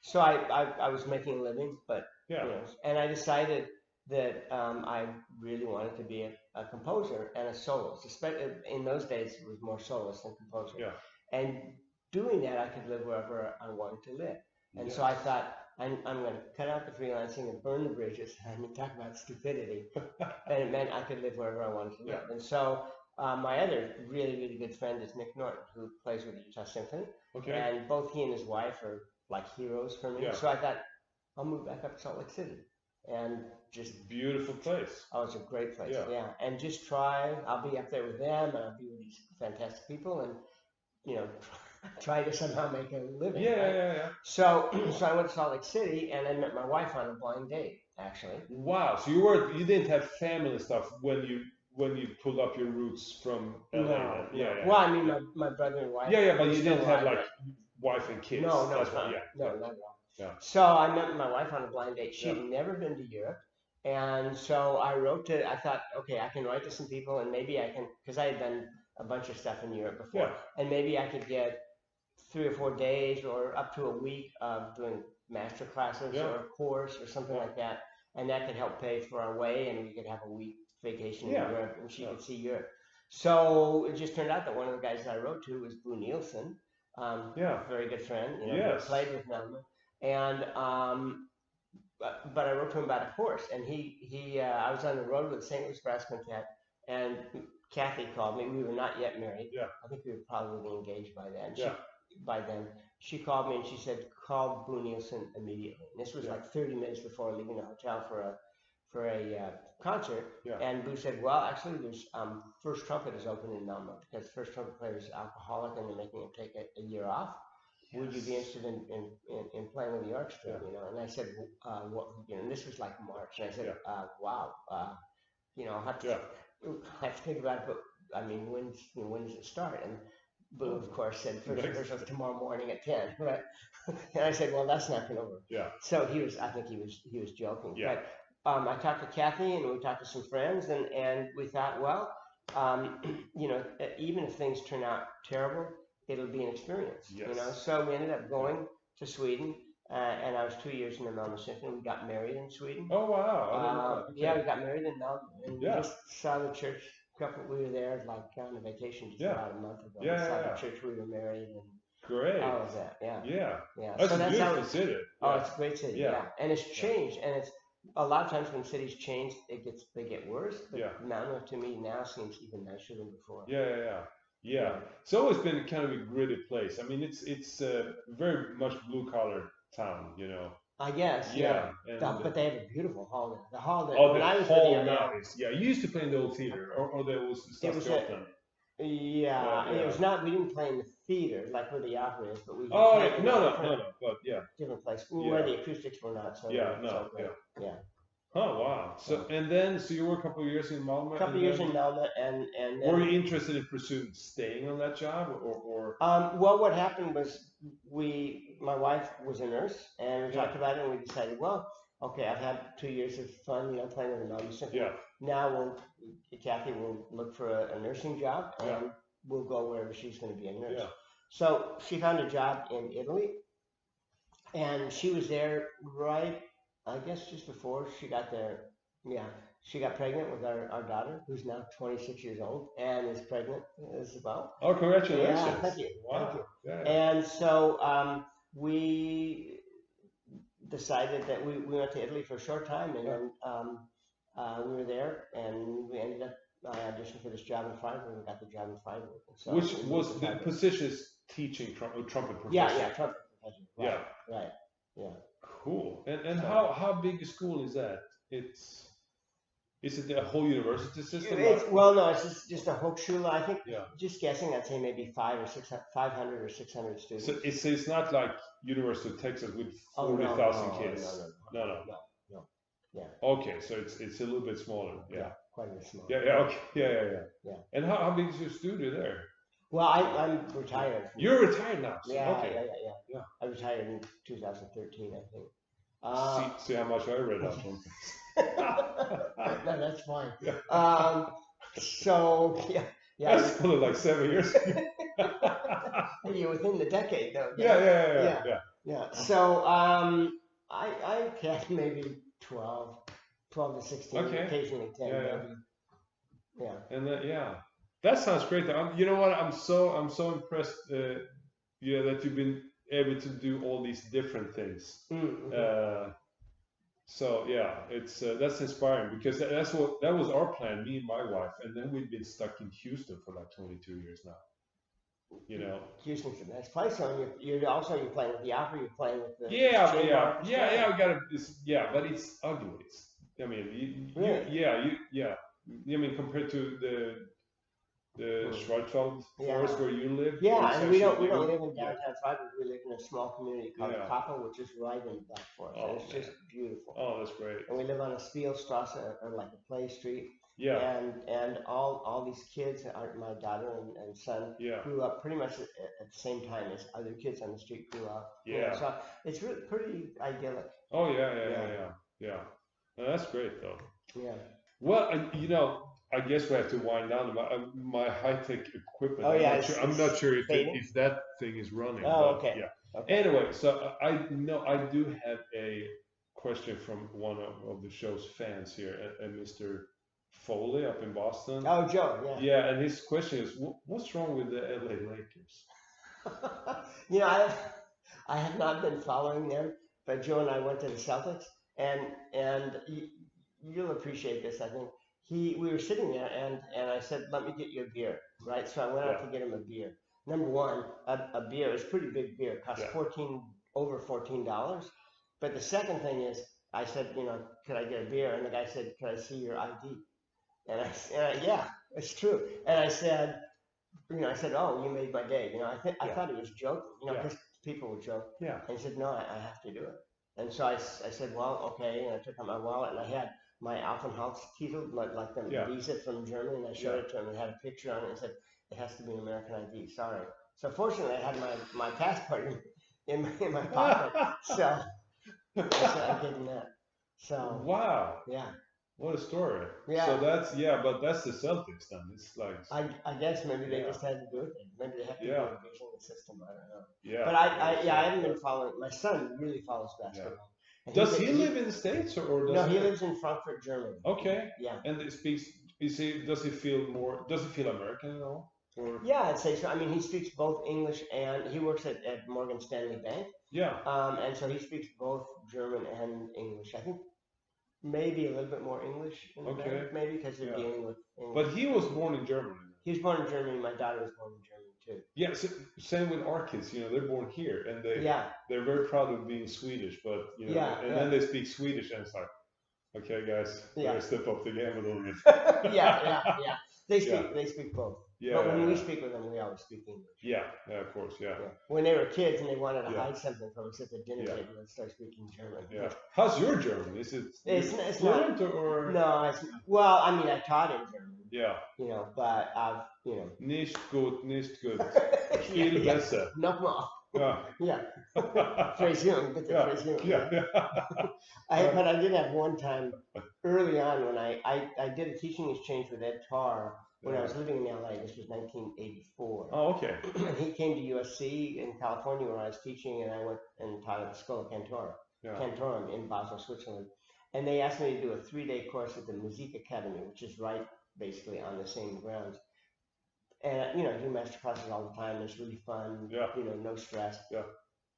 So I was making a living, but you know, and I decided that I really wanted to be a composer and a soloist. Especially in those days, it was more soloist than composer. Yeah. And doing that, I could live wherever I wanted to live. And so I thought, I'm going to cut out the freelancing and burn the bridges. I mean, talk about stupidity. And it meant I could live wherever I wanted to live. And so my other really, really good friend is Nick Norton, who plays with the Utah Symphony. Okay. And both he and his wife are like heroes for me. Yeah. So I thought, I'll move back up to Salt Lake City. And just beautiful place. Oh, it's a great place. Yeah. And just try. I'll be up there with them, and I'll be with these fantastic people, and you know, try to somehow make a living. Yeah. So I went to Salt Lake City, and I met my wife on a blind date. Actually. Wow. So you didn't have family stuff when you pulled up your roots from LA. No. Well, I mean, my brother and wife. Yeah, but you didn't have like wife and kids. No, That's not, why, no, not at all. Yeah. So I met my wife on a blind date. She had never been to Europe. And so I I thought, okay, I can write to some people and maybe I can, because I had done a bunch of stuff in Europe before. And maybe I could get 3 or 4 days or up to a week of doing master classes or a course or something like that. And that could help pay for our way and we could have a week vacation in Europe and she could see Europe. So it just turned out that one of the guys that I wrote to was Boo Nielsen. A very good friend, you know, played with Melma. And but I wrote to him about a course, and I was on the road with the St. Louis Brass Quintet, and Kathy called me. We were not yet married. Yeah. I think we were probably engaged by then. By then, she called me and she said, "Call Boo Nielsen immediately." And this was like 30 minutes before leaving the hotel for a concert. Yeah. And Boo said, "Well, actually, there's First Trumpet is open in Melma because First Trumpet player is alcoholic and they're making him take a year off. Would you be interested in playing with the orchestra?" You know, and I said, "What?" You know, and this was like March, and I said, "Wow, you know, I'll have to think about it, but I mean, when does it start?" And Boo, of course, said first rehearsal tomorrow morning at 10, right? And I said, "Well, that's not going to work." Yeah. So I think he was joking. Yeah. But I talked to Kathy, and we talked to some friends, and we thought, well, you know, even if things turn out terrible, it'll be an experience, you know. So we ended up going to Sweden, and I was 2 years in the Malmö Symphony. We got married in Sweden. Oh wow! Yeah, we got married in Malmö, and we just saw the church. We were there like on a vacation just about a month ago. We saw the church we were married, and all of that. Yeah. That's so a beautiful city. Oh, it's a great city. Yeah, and it's changed, and it's a lot of times when cities change, they get worse. But Malmö to me now seems even nicer than before. Yeah, it's always been kind of a gritty place. I mean, it's very much blue collar town, you know. I guess. Yeah. But they have a beautiful hall there. The hall that when I was nice. Yeah, you used to play in the old theater, or there was stuff open. It was not. We didn't play in the theater like where the opera is, but we. No, but different place where the acoustics were not so. Yeah. Oh wow! So you were a couple of years in Malmö. A couple of years in Malmö, and then, were you interested in pursuing staying on that job, or? Well, what happened was my wife was a nurse, and we talked about it, and we decided, well, okay, I've had 2 years of fun, you know, playing with the Malmö Symphony. Yeah. Now Kathy will look for a nursing job, and we'll go wherever she's going to be a nurse. Yeah. So she found a job in Italy, and she was there right. I guess just before she got there, she got pregnant with our daughter, who's now 26 years old and is pregnant as well. Oh, congratulations. Yeah, thank you. Wow. Thank you. Yeah. And so we decided that we went to Italy for a short time, and then we were there, and we ended up, I auditioned for this job in Freiburg and got the job in Freiburg. So which was the position is teaching trumpet professor? Yeah, trumpet professor. Right, right. Yeah. Cool. And how big a school is that? Is it a whole university system? Well, no, it's just a Hochschule. I think, Yeah. just guessing, I'd say maybe 500 or 600 students. So it's not like University of Texas with 40,000 kids. No. Yeah. Okay, so it's a little bit smaller. Yeah. Quite a bit smaller. Yeah. Okay. Yeah. And how big is your studio there? Well, I'm retired. You're retired now. So, Yeah, okay. yeah. I retired in 2013, I think. See how much I read up on. No, that's fine. Yeah. So yeah. That's only like 7 years ago. You're within the decade, though. Yeah. So I had maybe 12 to 16, occasionally 10, maybe. Yeah. And that sounds great. You know what? I'm so impressed. That you've been able to do all these different things. Mm-hmm. So yeah, it's that's inspiring because that was our plan, me and my wife, and then we've been stuck in Houston for like 22 years now. You know, Houston's a nice place. So you're playing with the opera. You're playing with the yeah. We got but it's ugly. I mean, I mean, compared to the Schwarzwald forest where you live. Yeah, and we don't live in downtown Freiburg. We live in a small community called Kappel, which is right in the Black Forest. And it's just beautiful. Oh, that's great. And we live on a Spielstrasse, or like a play street. Yeah. And all these kids, my daughter and son, grew up pretty much at the same time as other kids on the street grew up. Yeah. So it's really pretty idyllic. Oh yeah. No, that's great though. Yeah. Well, I guess we have to wind down my high-tech equipment. Oh yeah. I'm not sure if that thing is running. Oh, okay. Yeah. Okay. Anyway, so I do have a question from one of the show's fans here, and Mr. Foley up in Boston. Oh, Joe. Yeah. Yeah, and his question is, what's wrong with the LA Lakers? I have not been following them, but Joe and I went to the Celtics, and you'll appreciate this, I think. We were sitting there, and I said, let me get you a beer, right? So I went out to get him a beer. Number one, a beer is pretty big beer. It costs over $14. But the second thing is, I said, could I get a beer? And the guy said, could I see your ID? And I said, yeah, it's true. And I said, oh, you made my day. I thought he was joking, because people would joke. Yeah. And he said, no, I have to do it. And so I said, well, okay. And I took out my wallet, and I had my Aufenthaltstitel, like the visa from Germany, and I showed it to him and had a picture on it and said, it has to be an American ID, sorry. So fortunately, I had my passport in my pocket, so I gave him that. So wow. Yeah. What a story. Yeah. So but that's the Celtics then. It's like I guess maybe they just had to do it. Maybe they have to do a vision system. I don't know. Yeah. But I haven't been following. My son really follows basketball. Does he live in the States or no? He lives in Frankfurt, Germany. Okay. Yeah. And he speaks. Does he feel American at all? Or? Yeah, I'd say so. I mean, he speaks both English and he works at Morgan Stanley Bank. Yeah. And so he speaks both German and English. I think maybe a little bit more English in the bank, maybe because they're dealing with English. But he was born in Germany. He was born in Germany. My daughter was born in Germany too. Yeah, so same with our kids. They're born here, and they're very proud of being Swedish. But then they speak Swedish, and it's like, okay, guys, better step up the game a little bit. yeah. They speak both. Yeah. But when we speak with them, we always speak English. Yeah, of course, yeah. When they were kids and they wanted to hide something from us at the dinner table, they'd start speaking German. Yeah. How's your German? Is it it's fluent not, or? No, well, I mean, I taught in German. Yeah. But I've, Nicht gut. Viel besser. Nochmal. Yeah. Phrasing, bitte Phrasing. Yeah. But I did have one time early on when I did a teaching exchange with Ed Tarr when I was living in LA. This was 1984. Oh, okay. And he came to USC in California where I was teaching, and I went and taught at the School of Cantorum in Basel, Switzerland. And they asked me to do a 3-day course at the Musik Academy, which is right basically on the same grounds. And, I do master classes all the time. It's really fun, no stress. Yeah.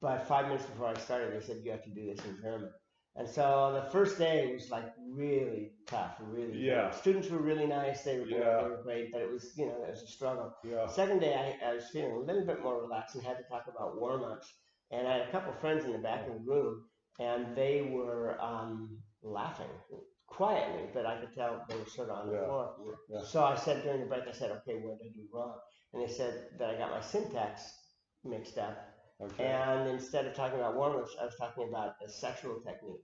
But 5 minutes before I started, they said, you have to do this in German. And so the first day was like really tough, really tough. Students were really nice. They were great, but it was, it was a struggle. Yeah. Second day, I was feeling a little bit more relaxed and had to talk about warm-ups. And I had a couple of friends in the back of the room, and they were laughing quietly, but I could tell they were sort of on the Yeah, floor. yeah. So I said during the break, I said, okay, what did I do wrong? And they said that I got my syntax mixed up. Okay. And instead of talking about warm-ups, I was talking about a sexual technique.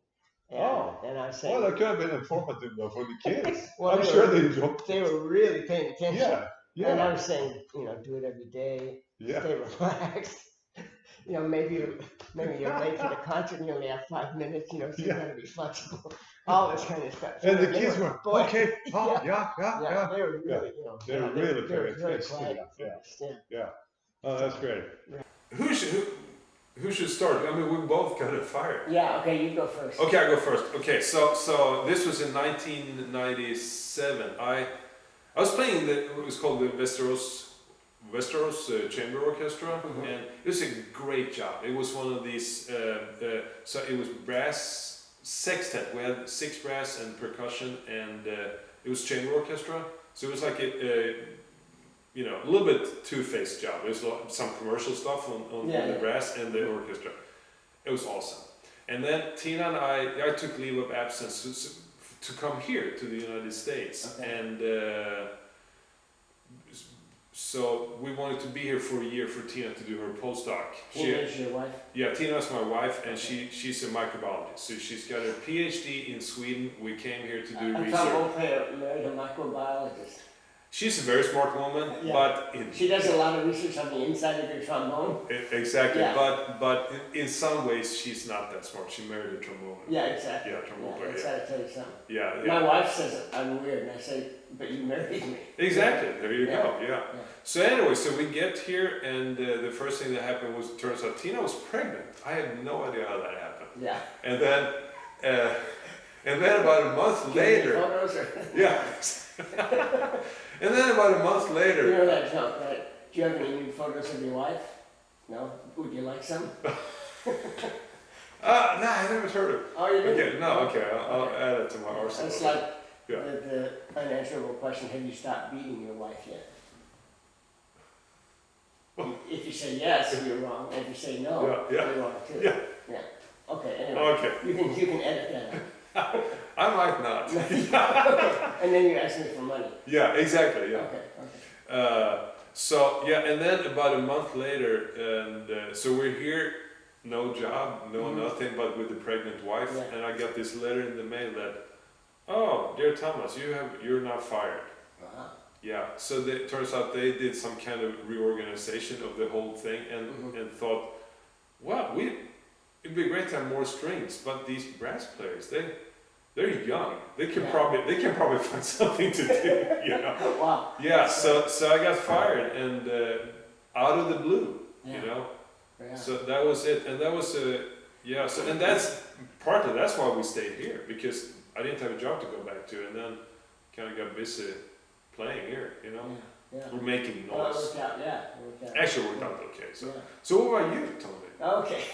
And, Oh. and I was saying, Well, that could have been informative though for the kids. Well, I'm sure they enjoyed they it. were really paying attention. Yeah, yeah. And I was saying, you know, do it every day, Yeah. stay relaxed. You know, maybe you're late for the concert and you only have 5 minutes, you know, so you Yeah. gotta be flexible. All this kind of stuff. And the They kids were, boy, okay, oh, yeah, yeah. they were really, you know, They were they really were paying very attention. quiet. Yeah. Yeah. Oh, that's great. Who should start? I mean, we both got it fired. Yeah, okay, you go first. Okay, I go first. Okay, so this was in 1997. I was playing what was called the Westeros Chamber Orchestra, and it was a great job. It was one of these. So it was brass sextet. We had 6 brass and percussion, and it was chamber orchestra. So it was like a little bit two-faced job. There's some commercial stuff on the brass and the orchestra. It was awesome. And then Tina and I took leave of absence to come here to the United States. Okay. And so we wanted to be here for a year for Tina to do her postdoc. Tina is your wife? Yeah, Tina is my wife, and she's a microbiologist. So she's got a PhD in Sweden. We came here to do research. I thought we'll married a microbiologist. She's a very smart woman, but she does a lot of research on the inside of your trombone. Exactly, but in some ways she's not that smart. She married a trombone. Yeah, exactly. Yeah, trombone player. That's how to tell you something. Yeah. My wife says I'm weird, and I say, but you married me. Exactly. There you go. Yeah. So anyway, so we get here, and the first thing that happened was, it turns out Tina was pregnant. I had no idea how that happened. Yeah. And then about a month later. Photos or? Yeah. And then about a month later. You know that joke, right? Do you have any new photos of your wife? No? Would you like some? No, I never heard of it. Oh, you didn't? Okay, no, okay, I'll add it to my arsenal. It's like the unanswerable question, have you stopped beating your wife yet? If you say yes, you're wrong. If you say no, you're wrong too. Yeah. Okay, anyway. Okay. You can edit that out. I might not. Okay, and then you ask me for money. Yeah, exactly, yeah. Okay. And then about a month later, and so we're here, no job, nothing, but with the pregnant wife, and I got this letter in the mail that, oh, dear Thomas, you're not fired. Uh-huh. Yeah, so it turns out they did some kind of reorganization of the whole thing, and thought, well, it'd be great to have more strings, but these brass players, they're young. They can probably find something to do, you know. Wow. Yeah, so I got fired, and out of the blue, you know. Yeah. So that was it, and that was So and that's why we stayed here, because I didn't have a job to go back to, and then kind of got busy playing here, you know. Yeah. We're making Well, noise. it worked out. Actually, it worked out okay. So what about you, Tony? Okay.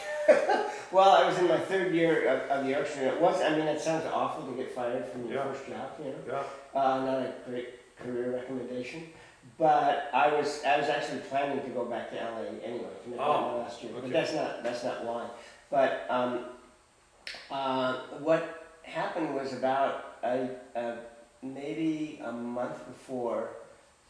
Well, I was in my 3rd year of the orchestra. It sounds awful to get fired from your first job, you know. Yeah. Not a great career recommendation. But I was actually planning to go back to LA anyway last year. Okay. But that's not why. But what happened was about maybe a month before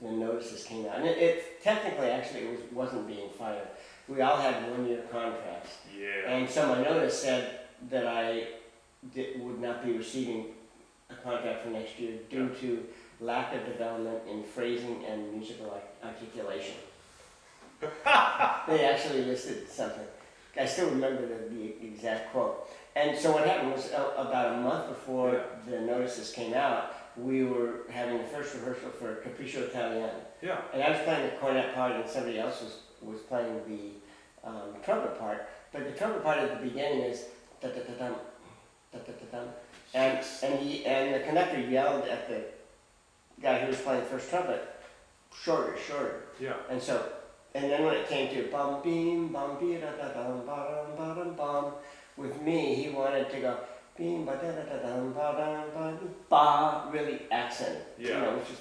the notices came out, and it technically actually wasn't being fired. We all had 1-year contracts. Yeah. And so my notice said that I would not be receiving a contract for next year due to lack of development in phrasing and musical articulation. They actually listed something. I still remember the exact quote. And so what happened was about a month before the notices came out, we were having the first rehearsal for Capriccio Italiano. Yeah. And I was playing the cornet part, and somebody else was playing the trumpet part. But the trumpet part at the beginning is da da da dum, da da da dum, and the conductor yelled at the guy who was playing first trumpet, shorter. Yeah. And then when it came to bum beam bum be da da dum ba dum ba dum bum, with me he wanted to go beam ba da da da dum ba dum ba dum ba, really accented. Yeah. You know, which is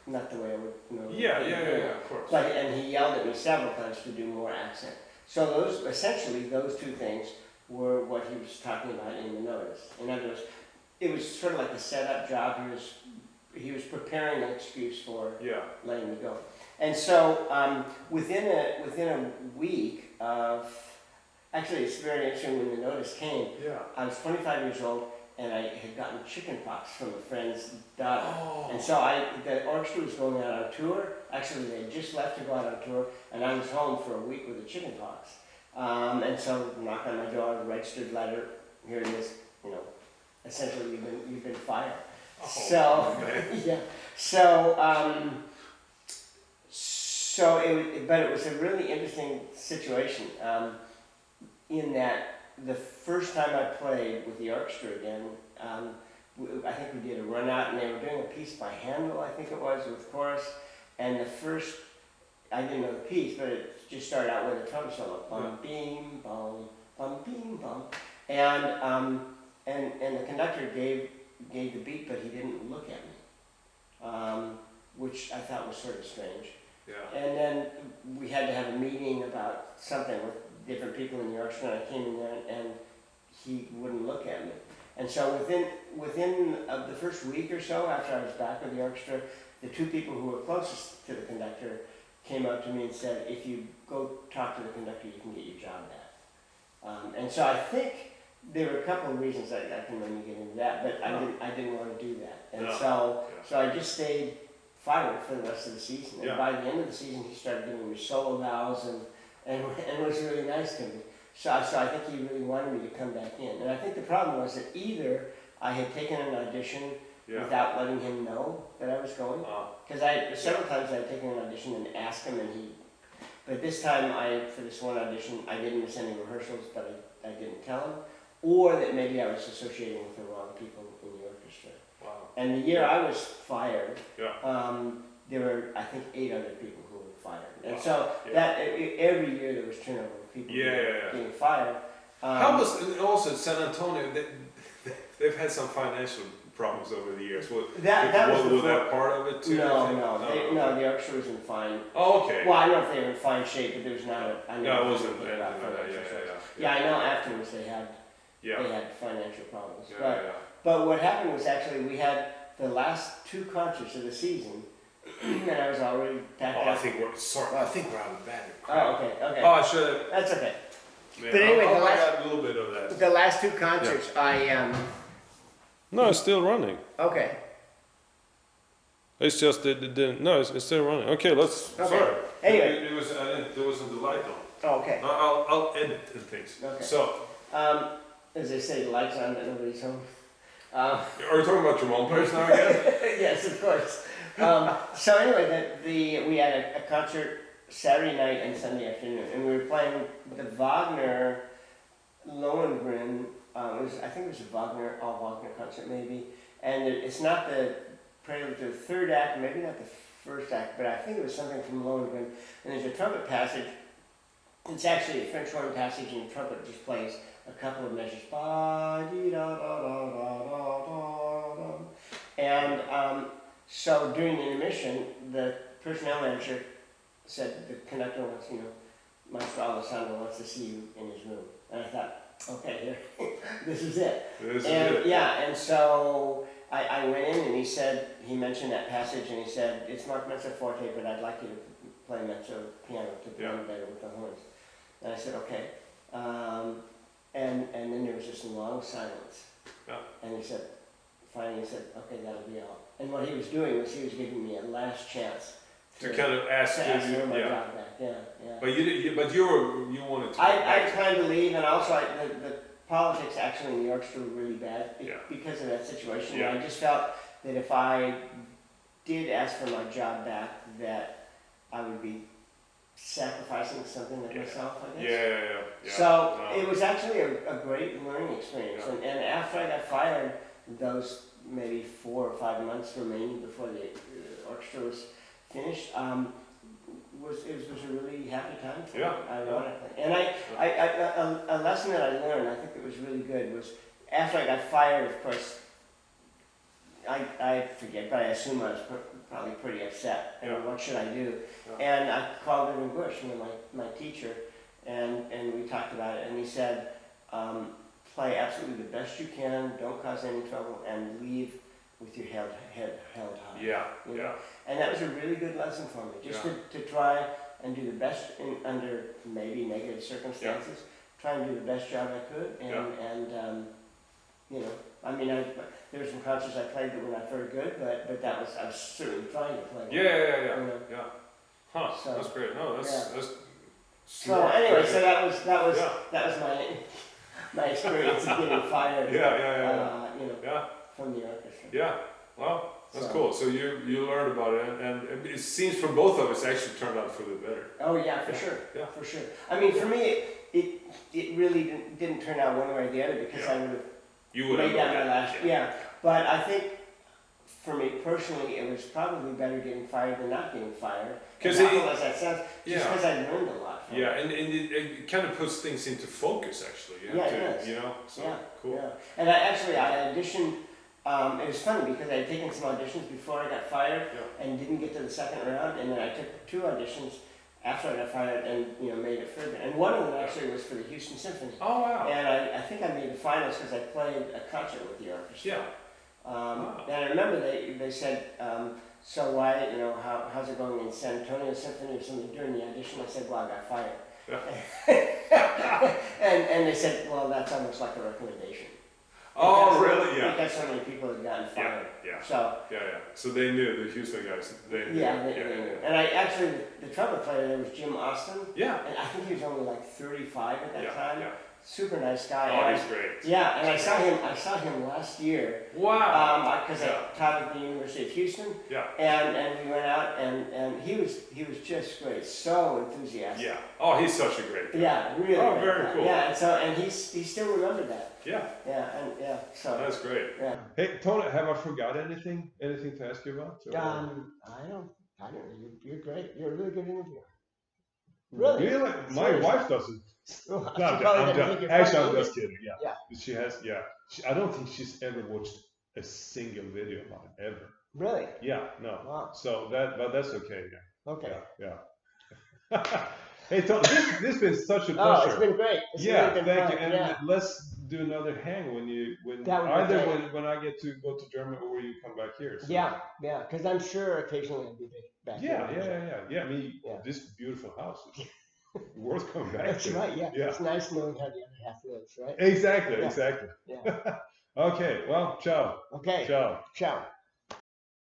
not the way I would know. Yeah, of course. But and he yelled at me several times to do more accent. So those two things were what he was talking about in the notice. In other words, it was sort of like a setup job. He was preparing an excuse for Yeah. letting me go. And so within a week of, actually it's very interesting when the notice came. Yeah. I was 25 years old and I had gotten chicken pox from a friend's daughter. Oh. And so the orchestra was going out on tour. Actually, they had just left to go out on tour, and I was home for a week with the chicken pox. And so knocked on my door, registered letter. Here it is. You know, essentially you've been fired. Oh, So okay. yeah. But it was a really interesting situation. In that the first time I played with the orchestra again, I think we did a run out, and they were doing a piece by Handel, I think it was, with chorus. And the first, I didn't know the piece, but it just started out with a trumpet solo, bum beam bum beam bum, and the conductor gave the beat, but he didn't look at me, which I thought was sort of strange. Yeah. And then we had to have a meeting about something with different people in the orchestra, and I came in there and he wouldn't look at me. And so within the first week or so after I was back with the orchestra, the two people who were closest to the conductor came up to me and said, if you go talk to the conductor, you can get your job back. And so I think there were a couple of reasons I can let me get into that, but I didn't want to do that. And so I just stayed fired for the rest of the season. And by the end of the season, he started giving me solo vows and was really nice to me. So I think he really wanted me to come back in. And I think the problem was that either I had taken an audition without letting him know that I was going, because several times I had taken an audition and asked him, but this time for this one audition, I didn't miss any rehearsals, but I didn't tell him, or that maybe I was associating with the wrong people in the orchestra. Wow. And the year I was fired, there were, I think, 8 other people who were fired. And so that every year there was turnover of people being fired. How was also San Antonio? They've had some financial problems over the years. Was that part of it too? No, the orchestra was in fine. Oh, okay. Well, I don't know if they were in fine shape, but there was not a. No, it wasn't. Yeah, I know afterwards they had financial problems. But what happened was actually we had the last 2 concerts of the season, and I was already packed up. I think we're out of bed. Oh, okay. Oh, I should have. That's okay. Man, But anyway, I got a little bit of that. The last 2 concerts, No, it's still running. Okay. It's just no, it's still running. Okay, let's. Okay. Sorry. Anyway. There wasn't the light on. Oh, okay. I'll edit and things. Okay. So. As they say, the lights on, but nobody's home. Are you talking about trombone players now again? Yes, of course. So anyway, we had a concert Saturday night and Sunday afternoon, and we were playing the Wagner Lohengrin. I think it was a all Wagner concert maybe, and it's not the prelude to the 3rd act, maybe not the 1st act, but I think it was something from Lohengrin. And there's a trumpet passage. It's actually a French horn passage, and the trumpet just plays a couple of measures. And so during the intermission, the personnel manager said the conductor wants, Maestro Alessandro wants to see you in his room. And I thought, okay, here, this is it. And so I went in and he mentioned that passage and he said, it's Mark mezzo forte, but I'd like you to play mezzo piano to blend better with the horns. And I said, okay. And then there was just a long silence. And finally he said, okay, that'll be all. And what he was doing was he was giving me a last chance to kind of ask you my job back. Yeah. But you wanted to. I planned to leave, and also the politics actually in the orchestra were really bad because of that situation. And I just felt that if I did ask for my job back, that I would be sacrificing something of myself, I guess. So it was actually a great learning experience. And after I got fired, those maybe 4 or 5 months remaining before the orchestra was finished, it was a really happy time for me, ironically. And a lesson that I learned, I think that was really good, was after I got fired, of course, I forget, but I assume I was probably pretty upset. And what should I do? And I called Irving Bush, my teacher, and we talked about it. And he said, play absolutely the best you can, don't cause any trouble, and leave with your head held high. Yeah, you know? yeah. And that was a really good lesson for me, just Yeah. to try and do the best under maybe negative circumstances. Try and do the best job I could, and you know, I mean, there were some concerts I played that were not very good, but I was certainly trying to play. Yeah. You know? Yeah. Huh. So, that's great. No, that's so smart. anyway, Great. so that was Yeah. my experience of getting fired. Yeah. You know, Yeah. from the orchestra. Yeah. Well, that's So- cool. So you learned about it, and it seems for both of us actually turned out for the better. Oh yeah, for sure. Yeah. For sure. I mean, for me, it really didn't turn out one way or the other because Yeah. I would have You would have laid down my done last. that. Yeah, but I think for me personally, it was probably better getting fired than not getting fired. 'Cause as it- awful as that sounds, just Yeah. because I learned a lot. From Yeah, it. and it kind of puts things into focus actually. You Yeah, have it to, does. you know. So Yeah, cool. yeah. And I auditioned. It was funny because I had taken some auditions before I got fired Yeah. and didn't get to the second round, and then I took 2 auditions after I got fired and made it further. And one of them actually was for the Houston Symphony. Oh wow. And I think I made the finals because I played a concert with the orchestra. Yeah. And I remember they said, so why, how's it going in San Antonio Symphony or something during the audition? I said, well, I got fired. and they said, well, that's almost like a recommendation. Oh Because- really? Yeah. Because so many people had gotten fired. Yeah. So, Yeah. So they knew the Houston guys. They knew. yeah, they knew. And I actually, the trumpet player there was Jim Austin. Yeah. And I think he was only like 35 at that Yeah. time. Yeah. Super nice guy. Oh, And he's great. yeah, and I saw him last year. Wow. Because Yeah. I taught at the University of Houston. Yeah. And we went out and he was just great, so enthusiastic. Yeah. Oh, he's such a great guy. Yeah, really. Oh, great very guy. cool. Yeah, and he still remembered that. Yeah. Yeah, so. That's great. Yeah. Hey, Tony, have I forgot anything? Anything to ask you about? Or- I don't know. You're great. You're a really good interviewer. Really? My Seriously. wife doesn't. Well, No, she I'm probably doesn't just, think you're actually, I'm funny. just kidding. Yeah. Yeah. She has. Yeah. I don't think she's ever watched a single video of mine ever. Really? Yeah. No. Wow. So but that's okay. Yeah. Okay. Yeah. Hey, Tony, this has been such a Oh, pleasure. it's been great. It's Yeah, really been thank fun. you. And Yeah. let's do another hang when That would be either great. when I get to go to Germany or when you come back here. So. Yeah, because I'm sure occasionally I'll be back. Yeah. here. I mean, Yeah. this beautiful house is worth coming back That's to. right. Yeah. Yeah. It's nice knowing how the other half lives, right? Exactly. Yeah. Exactly. Yeah. Okay. Well, ciao. Okay. Ciao. Ciao.